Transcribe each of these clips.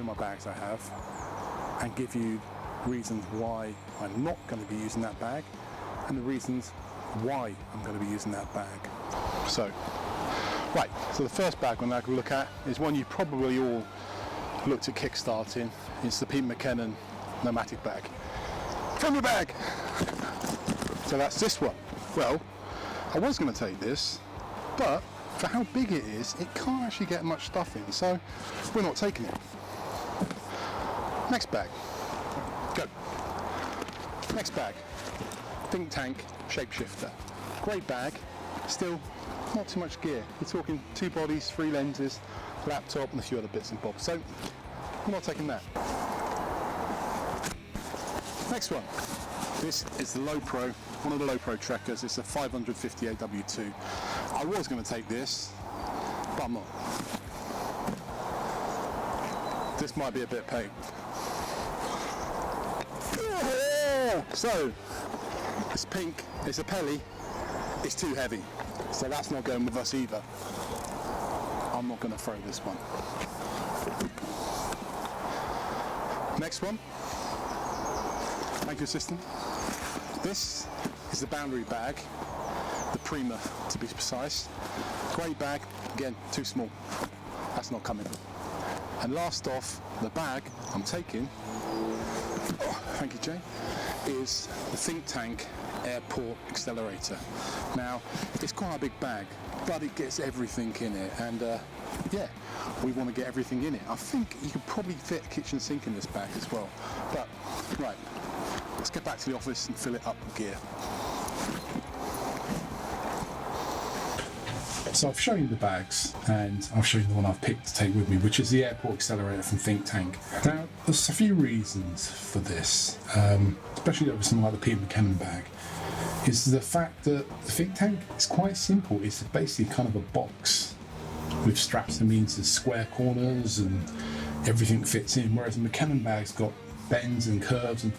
my bags I have and give you reasons why I'm not going to be using that bag and the reasons why I'm going to be using that bag. So, right, so the first bag we're going to look at is one you probably all looked at kickstarting. It's the McKinnon Nomatic bag. From your bag! So that's this one. Well, I was going to take this, but for how big it is, it can't actually get much stuff in, so we're not taking it. Next bag. Go. Next bag. Think Tank Shapeshifter. Great bag, still not too much gear. We're talking 2 bodies, 3 lenses, laptop and a few other bits and bobs, so we're not taking that. Next one. This is the Lowepro, one of the Lowepro trackers. It's a 550 AW2. I was going to take this, but I'm not. This might be a bit pain. So, it's pink, it's a Peli, it's too heavy. So that's not going with us either. I'm not going to throw this one. Next one. Thank you, assistant. This is the boundary bag, the Prima to be precise. Great bag, again, too small. That's not coming. And last off, the bag I'm taking, thank you, Jay, is the Think Tank Airport Accelerator. Now, it's quite a big bag, but it gets everything in it, and yeah, we want to get everything in it. I think you could probably fit a kitchen sink in this bag as well. But, right, let's get back to the office and fill it up with gear. So I've shown you the bags, and I'll show you the one I've picked to take with me, which is the Airport Accelerator from Think Tank. Now, there's a few reasons for this, especially over something like the McKinnon bag, is the fact that the Think Tank is quite simple. It's basically kind of a box with straps and means there's square corners and everything fits in, whereas the McKinnon bag's got bends and curves, and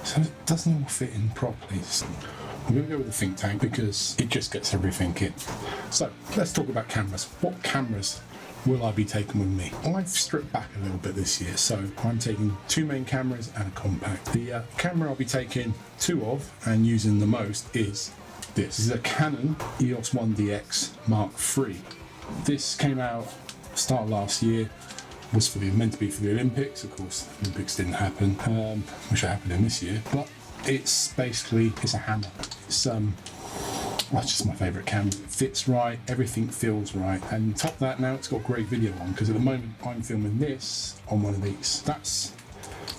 so it doesn't all fit in properly. So I'm going to go with the Think Tank because it just gets everything in. So let's talk about cameras. What cameras will I be taking with me? I've stripped back a little bit this year, so I'm taking 2 main cameras and a compact. The camera I'll be taking 2 of and using the most is this. This is a Canon EOS 1DX Mark III. This came out start of last year. Was meant to be for the Olympics. Of course, the Olympics didn't happen, which happened in this year. But it's a hammer. It's just my favourite camera. It fits right, everything feels right, and top of that, now it's got great video on, because at the moment I'm filming this on one of these. That's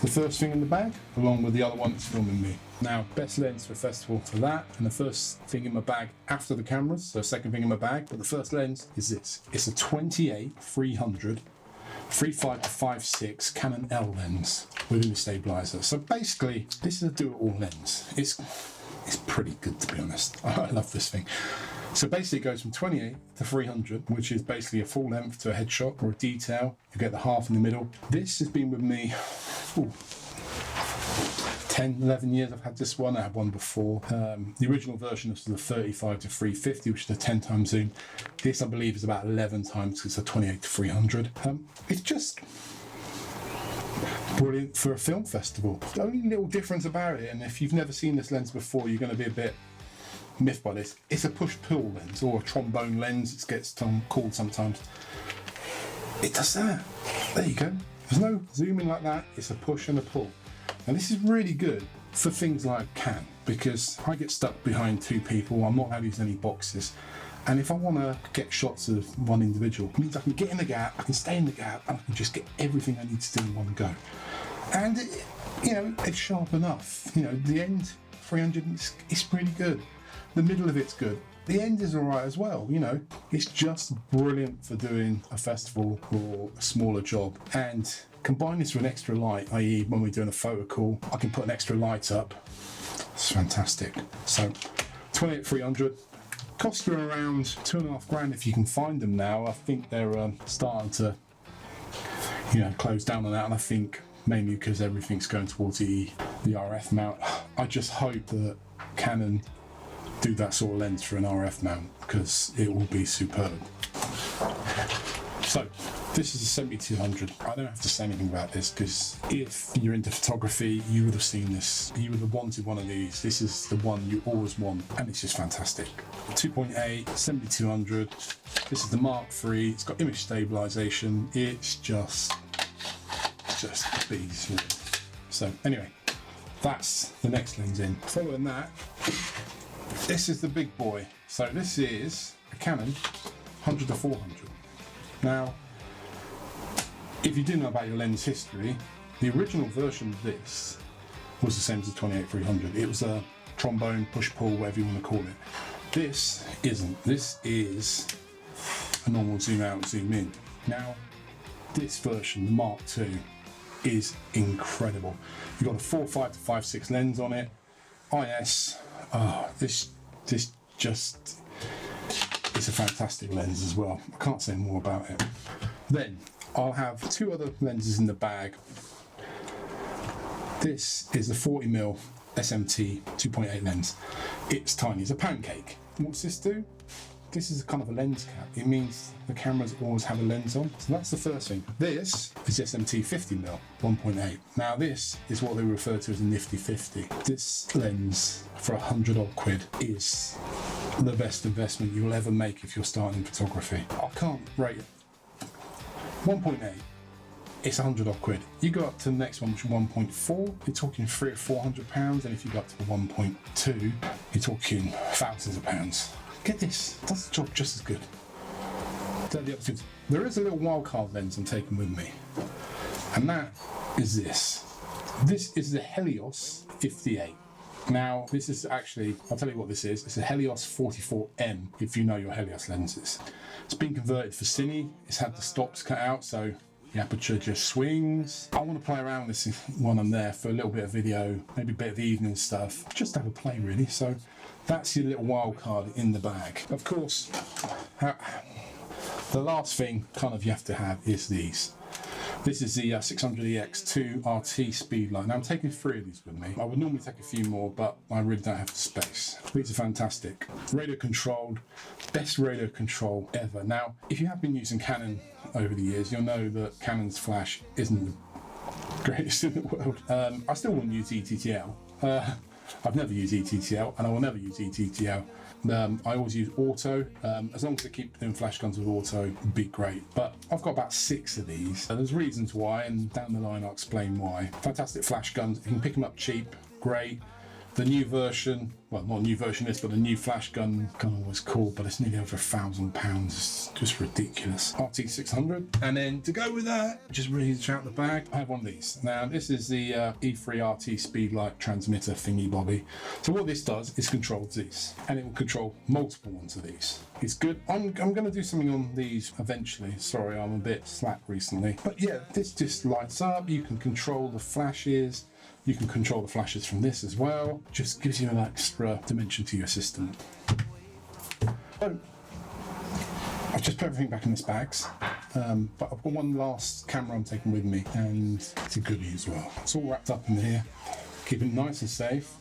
the first thing in the bag, along with the other one that's filming me. Now, best lens for festival for that, and the first thing in my bag after the cameras, so second thing in my bag, but the first lens is this. It's a 28-300 3.5 to 5.6 Canon L lens with a stabilizer. So basically, this is a do-it-all lens. It's pretty good, to be honest. I love this thing. So basically, it goes from 28 to 300, which is basically a full length to a headshot or a detail. You get the half in the middle. This has been with me 10, 11 years. I've had this one. I had one before. The original version was the 35 to 350, which is a 10 times zoom. This, I believe, is about 11 times because it's a 28 to 300. It's just brilliant for a film festival. The only little difference about it, and if you've never seen this lens before, you're going to be a bit miffed by this. It's a push-pull lens, or a trombone lens, it gets called sometimes. It does that. There you go. There's no zooming like that. It's a push and a pull. And this is really good for things like Can, because I get stuck behind 2 people. I'm not allowed to use any boxes. And if I want to get shots of one individual, it means I can get in the gap, I can stay in the gap, and I can just get everything I need to do in one go. And, it's sharp enough. The end 300 is pretty good. The middle of it's good. The end is alright as well, It's just brilliant for doing a festival or a smaller job. And combine this with an extra light, i.e. when we're doing a photo call, I can put an extra light up. It's fantastic. So, 28-300. Cost you around £2.5 if you can find them now. I think they're starting to, close down on that, and I think mainly because everything's going towards the RF mount. I just hope that Canon do that sort of lens for an RF mount, because it will be superb. So this is a 7200. I don't have to say anything about this because if you're into photography, you would have seen this. You would have wanted one of these. This is the one you always want, and it's just fantastic. 2.8, 7200. This is the Mark III. It's got image stabilization. It's just bees. So anyway, that's the next lens in. Following that, this is the big boy. So this is a Canon 100-400. Now, if you do know about your lens history, the original version of this was the same as the 28-300. It was a trombone, push-pull, whatever you want to call it. This isn't. This is a normal zoom out, zoom in. Now, this version, the Mark II, is incredible. You've got a 4.5 to 5.6 lens on it. IS. This just is a fantastic lens as well. I can't say more about it. Then I'll have two other lenses in the bag. This is a 40mm SMT 2.8 lens. It's tiny, it's a pancake. What's this do? This is a kind of a lens cap. It means the cameras always have a lens on. So that's the first thing. This is SMT 50mm 1.8. Now this is what they refer to as a nifty 50. This lens for 100 odd quid is the best investment you'll ever make if you're starting photography. I can't rate it. 1.8. It's 100 odd quid. You go up to the next one, which is 1.4, you're talking £300 or £400, and if you go up to the 1.2, you're talking thousands of pounds. Get this, does the job just as good. There is a little wildcard lens I'm taking with me, and that is this. This is the Helios 58. Now, this is actually, I'll tell you what this is. It's a Helios 44M, if you know your Helios lenses. It's been converted for Cine. It's had the stops cut out, so the aperture just swings. I want to play around with this when I'm there for a little bit of video, maybe a bit of evening stuff, just have a play really. So that's your little wild card in the bag. Of course, the last thing kind of you have to have is these. This is the 600EX2 RT Speedlite. Now I'm taking 3 of these with me. I would normally take a few more, but I really don't have the space. These are fantastic. Radio controlled, best radio control ever. Now, if you have been using Canon over the years, you'll know that Canon's flash isn't the greatest in the world. I still wouldn't use ETTL. I've never used ETTL, and I will never use ETTL. I always use auto. As long as they keep doing flash guns with auto, it'd be great. But I've got about 6 of these. There's reasons why, and down the line I'll explain why. Fantastic flash guns. You can pick them up cheap. Great. The new version, well, not a new version is, but the new flash gun was cool, but it's nearly over £1,000. It's just ridiculous. RT600, and then to go with that, just reach out the bag. I have one of these. Now this is the E3 RT Speedlite transmitter thingy bobby. So what this does is controls these, and it will control multiple ones of these. It's good. I'm going to do something on these eventually. Sorry, I'm a bit slack recently, but yeah, this just lights up. You can control the flashes. You can control the flashes from this as well. Just gives you an extra dimension to your system. So, I've just put everything back in this bags, but I've got one last camera I'm taking with me, and it's a goodie as well. It's all wrapped up in here, keep it nice and safe.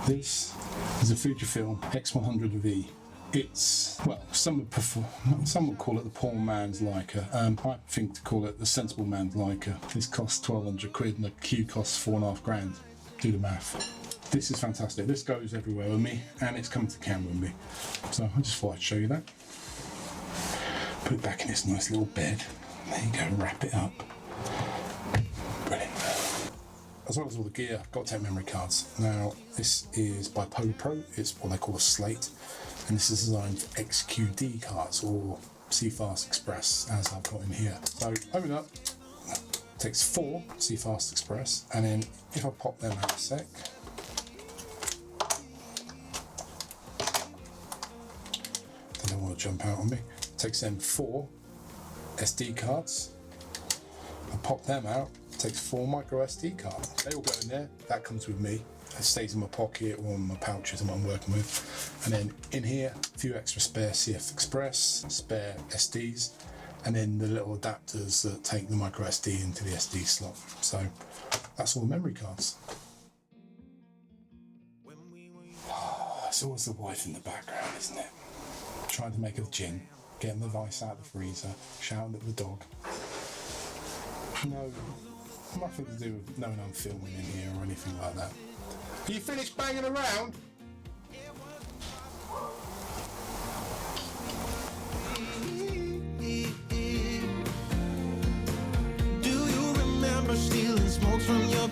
This is a Fujifilm X100V. It's, well, some would call it the poor man's Leica. I think to call it the sensible man's Leica. This costs 1,200 quid and the Q costs 4.5 grand. Do the math. This is fantastic. This goes everywhere with me, and it's coming to camera with me. So I just thought I'd show you that. Put it back in this nice little bed. There you go, wrap it up. Brilliant. As well as all the gear, I've got 10 memory cards. Now, this is by PolarPro. It's what they call a Slate. And this is designed for XQD cards, or CFast Express, as I've got in here. So open up, takes 4 CFast Express, and then if I pop them out a sec, they don't want to jump out on me. Takes them 4 SD cards. I pop them out, takes 4 micro SD cards. They all go in there. That comes with me. It stays in my pocket or in my pouches and what I'm working with. And then in here, a few extra spare CF Express, spare SDs, and then the little adapters that take the micro SD into the SD slot. So that's all the memory cards. It's always the wife in the background, isn't it? trying to make a gin, getting the ice out of the freezer, shouting at the dog. No, nothing to do with knowing I'm filming in here or anything like that. Are you finished banging around? Do you remember stealing smokes from your